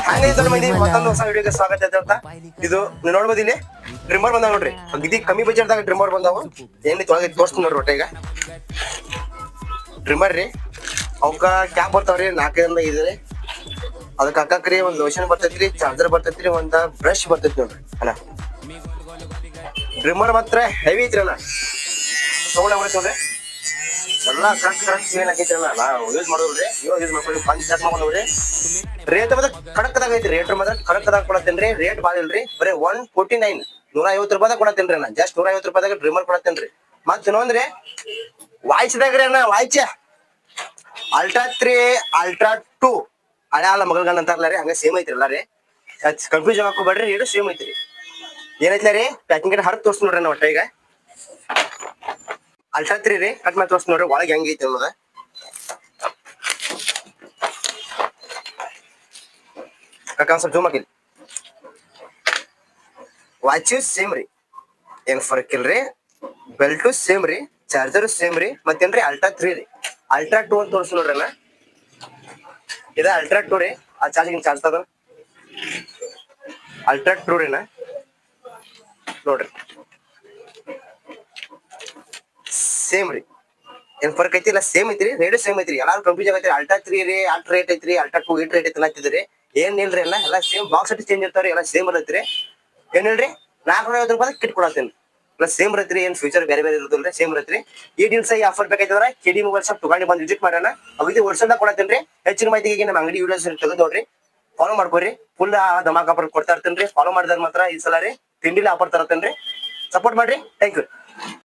ಹಂಗೆ ದೊಡ್ಡ ಮಂದಿ ಮತ್ತೊಂದು ಹೊಸ ವಿಡಿಯೋಗೆ ಸ್ವಾಗತ ಅಂತ ಇದು ನೀವು ನೋಡ್ಬೋದು ಇಲ್ಲಿ ಡ್ರಿಮ್ಮರ್ ಬಂದಾವ ನೋಡ್ರಿ. ಅಗದಿ ಕಮ್ಮಿ ಬಜೆಟ್ದಾಗ ಡ್ರಿಮ್ಮರ್ ಬಂದಾವು. ಏನಿ ತೊಳಗೆ ತೋರಿಸ್ತೀನಿ ನೋಡ್ರಿ ಒಟ್ಟೆ. ಈಗ ಡ್ರಿಮ್ಮರ್ ರೀ, ಅವಕ್ಕ ಕ್ಯಾಪ್ ಬರ್ತಾವ್ರಿ 4ರಿಂದ 5 ರೀ. ಅದಕ್ಕೆ ಹಾಕಕ್ರಿ ಒಂದ್ ಲೋಷನ್ ಬರ್ತೈತ್ರಿ, ಚಾರ್ಜರ್ ಬರ್ತೈತ್ರಿ, ಒಂದ ಬ್ರಷ್ ಬರ್ತೈತಿ ನೋಡ್ರಿ ಅಣ್ಣ. ಡ್ರಿಮ್ಮರ್ ಮಾತ್ರ ಹೆವಿ ಐತ್ರಿ ಅಣ್ಣ. ತಗೊಂಡ ನೋಡ್ರಿ ಎಲ್ಲ ಕರೆಕ್ಟ್ ಏನ್ ಹಾಕೈತ್ರಿ ಅಣ್ಣ. ನಾವು ಯೂಸ್ ಮಾಡೋದ್ರಿ, ಇವಾಗ ಯೂಸ್ ಮಾಡ್ಕೊಳ್ಳಿ. ಬಂದ್ ಚೆಕ್ ಮಾಡ್ಕೊಂಡ್ರಿ. ರೇಟ್ ಮಾತ್ರ ಕಡಕ್ದಾಗ ಐತ್ರಿ. ರೇಟ್ ಮಾತ್ರ ಕಡಕ್ದಾಗ ಕೊಡತ್ತೇನ್ರಿ. ರೇಟ್ ಬಾಳ ಇಲ್ರಿ, ಬರೀ 149 150 ರೂಪಾಯಿದಾಗ ಕೊಡತ್ತೇನ್ರಿ ಅಣ್ಣ. ಜಸ್ಟ್ 150 ರೂಪಾಯಿದಾಗ ಡ್ರಿಮ್ಮರ್ ಕೊಡತ್ತೇನ್ರಿ. ಮತ್ ಇನ್ನೊಂದ್ರಿ ವಾಯ್ಸ್ದಾಗ್ರಿ ಅಣ್ಣ, ವಾಯ್ಚ ಅಲ್ಟ್ರಾ 3 ಅಲ್ಟ್ರಾ 2 ಹಳೆ ಅಲ್ಲ ಮಗಳ ಗಂಡ ಅಂತಾರಲ್ಲ ರೀ, ಹಂಗ ಸೇಮ್ ಐತ್ರಿ ಎಲ್ಲ ರೀ. ಕನ್ಫ್ಯೂಸ್ ಹಾಕೋಬೇಡ್ರಿ, ಎರಡು ಸೇಮ್ ಐತ್ರಿ. ಏನೈತ್ಲ ರೀ ಪ್ಯಾಕಿಂಗ್ ಹರ್ ತೋರ್ಸ್ ನೋಡ್ರಿ ನಾ ಒಟ್ಟ. ಈಗ ಅಲ್ಟ್ರಾ 3 ರೀ, ಕಟ್ ಮಾಡಿ ತೋರ್ಸ್ ನೋಡ್ರಿ ಒಳಗೆ ಹೆಂಗೈತಿ ಅನ್ನೋದ. ಕಾಕ ಸ್ವಲ್ಪ ಜೂಮ್ ಹಾಕಿಲ್. ವಾಚ್ ಸೇಮ್ ರೀ, ಏನ್ ಫರಕ್ ಇಲ್ರಿ. ಬೆಲ್ಟು ಸೇಮ್ ರೀ, ಚಾರ್ಜರ್ ಸೇಮ್ ರೀ. ಮತ್ತೇನ್ರಿ ಅಲ್ಟ್ರಾ 3 ರೀ. ಅಲ್ಟ್ರಾ 2 ಅಂತ ತೋರಿಸ್ ನೋಡ್ರಿ ಅಣ್ಣ. ಇದ ಅಲ್ಟ್ರಾ 2 ರೀ. ಆ ಚಾರ್ಜ್ ತದ ಅಲ್ಟ್ರಾ 2 ರೀ ನೋಡ್ರಿ. ಸೇಮ್ ರೀ, ಏನ್ ಫರ್ಕ್ ಐತಿ ಇಲ್ಲ ಸೇಮ್ ಐತ್ರಿ. ರೇಟ್ ಸೇಮ್ ಐತ್ರಿ. ಎಲ್ಲಾರು ಕನ್ಫ್ಯೂಸ್ ಆಗೈತ್ರಿ. ಅಲ್ಟ್ರಾ 3 ರೀ ಅಲ್ಟ್ರಾ ರೇಟ್ ಐತ್ರಿ, ಅಲ್ಟ್ರಾ 2 8 ರೇಟ್ ಐತಿ ಅನ್ನತ್ತಿದ್ರಿ. ಏನ್ ಇಲ್ರಿ, ಎಲ್ಲ ಸೇಮ್ ಬಾಕ್ಸ್ ಅಟ್ ಚೇಂಜ್ ಇರ್ತಾವ್ರಿ. ಎಲ್ಲ ಸೇಮ್ ಇರತ್ರಿ. ಏನ್ ಹೇಳ್ರಿ 450 ರೂಪಾಯಿ ಕಿಟ್ ಕೊಡತ್ತೇನೆ. ಪ್ಲಸ್ ಸೇಮ್ ಇರತ್ರಿ. ಏನ್ ಫ್ಯೂಚರ್ ಬೇರೆ ಇರುದಿಲ್ರಿ, ಸೇಮ್ ಇರತ್ರಿ. ಈ ಡೀಲ್ಸ್ ಈ ಆಫರ್ ಬೇಕಾಯ್ತಂದ್ರ ಕೆಡಿ ಮೊಬೈಲ್ ಶಾಪ್ ತಗೊಂಡು ಬಂದು ವಿಸಿಟ್ ಮಾಡೋಣ. ಅಗದಿ ಹೋಲ್ಸೇಲ್ ಕೊಡತ್ತೇನ್ರಿ. ಹೆಚ್ಚಿನ ಮಾಹಿತಿಗೆ ನಮ್ಮ ಅಂಗಡಿ ವಿಡಿಯೋಸ್ ತೆಗೆದು ನೋಡ್ರಿ, ಫಾಲೋ ಮಾಡ್ಕೋರಿ. ಫುಲ್ ಧಮಾಕ್ ಆಫರ್ ಕೊಡ್ತಾ ಇರ್ತೇನ್ರಿ. ಫಾಲೋ ಮಾಡಿದಾಗ ಮಾತ್ರ ಈ ಸಲ ರೀ ತಿಂಡಿಲಿ ಆಫರ್ ತರತ್ತೇನ್ರಿ. ಸಪೋರ್ಟ್ ಮಾಡ್ರಿ. Thank you.